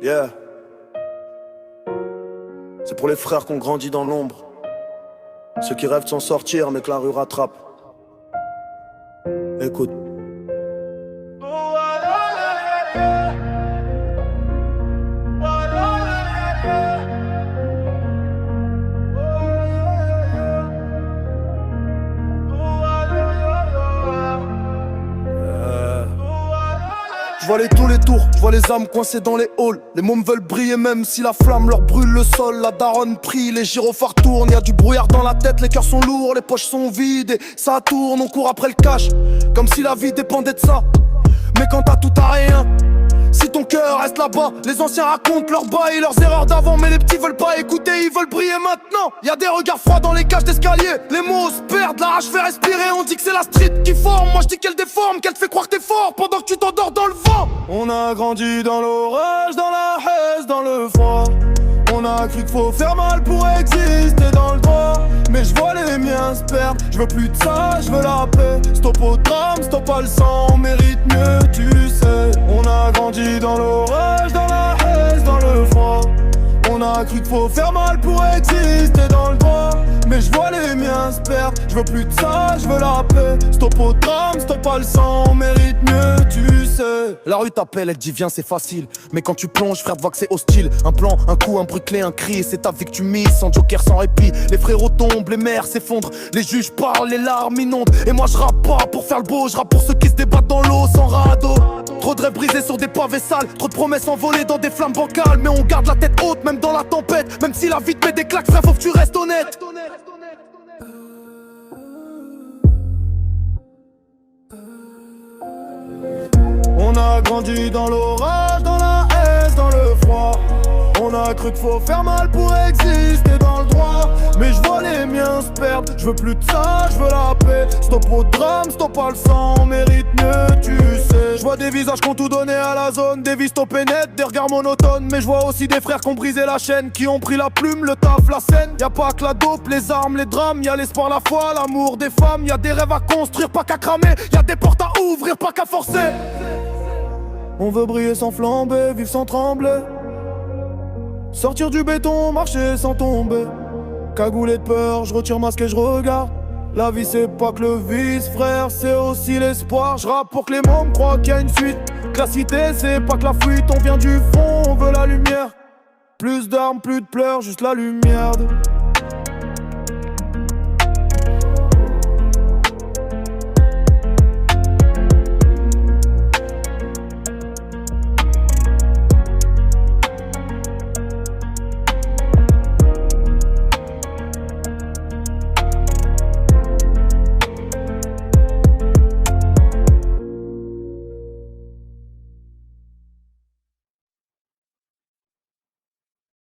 Yeah. C'est pour les frères qu'on grandit dans l'ombre. Ceux qui rêvent de s'en sortir mais que la rue rattrape. Écoute. Je vois tous les tours, je vois les âmes coincées dans les halls. Les mômes veulent briller même si la flamme leur brûle le sol. La daronne prie, les gyrophares tournent. Y'a du brouillard dans la tête, les cœurs sont lourds, les poches sont vides et ça tourne, on court après le cash. Comme si la vie dépendait de ça. Mais quand t'as tout à rien, si ton cœur reste là-bas, les anciens racontent leurs bails, leurs erreurs d'avant. Mais les petits veulent pas écouter, ils veulent briller maintenant. Y'a des regards froids dans les cages d'escalier. Les mots se perdent, la rage fait respirer. On dit que c'est la street qui forme, moi je dis qu'elle déforme, qu'elle te fait croire que t'es fort pendant que tu t'endors dans le vent. On a grandi dans l'orage, dans la haine, dans le froid. On a cru qu'il faut faire mal pour exister dans le droit. Mais je vois les miens se perdre, je veux plus de ça, je veux la paix. Stop au drame, stop à le sang, on mérite mieux, tu sais. On a grandi dans l'orage, dans la haine, dans le froid. On a cru qu'il faut faire mal pour exister dans le droit. Mais je vois les miens se perdre, je veux plus de ça, je veux la paix. Stop au drame, stop à le sang, on mérite mieux, tu sais. La rue t'appelle, elle dit viens c'est facile. Mais quand tu plonges frère, vois que c'est hostile. Un plan, un coup, un bruit clé, un cri. Et c'est ta vie que tu mises, sans joker, sans répit. Les frérots tombent, les mères s'effondrent. Les juges parlent, les larmes inondent. Et moi je rappe pas pour faire le beau, je rappe pour ceux qui se débattent dans l'eau sans radeau. Trop de rêves brisés sur des pavés sales, trop de promesses envolées dans des flammes bancales. Mais on garde la tête haute même dans la tempête. Même si la vie te met des claques frère, faut que tu restes honnête. On a grandi dans l'orage, dans la haine, dans le froid. On a cru qu'il faut faire mal pour exister dans le droit. Mais je vois les miens se perdre, je veux plus de ça, je veux la paix. Stop au drame, stop à le sang, on mérite mieux, tu sais. Je vois des visages qui ont tout donné à la zone, des vies stoppées net, des regards monotones. Mais je vois aussi des frères qui ont brisé la chaîne, qui ont pris la plume, le taf, la scène. Y'a pas que la dope, les armes, les drames, y'a l'espoir, la foi, l'amour des femmes. Y'a des rêves à construire, pas qu'à cramer. Y'a des portes à ouvrir, pas qu'à forcer. On veut briller sans flamber, vivre sans trembler. Sortir du béton, marcher sans tomber. Cagoulé de peur, je retire masque et je regarde. La vie c'est pas que le vice, frère, c'est aussi l'espoir. Je rappe pour que les mômes croient qu'il y a une suite. Que la cité c'est pas que la fuite, on vient du fond, on veut la lumière. Plus d'armes, plus de pleurs, juste la lumière.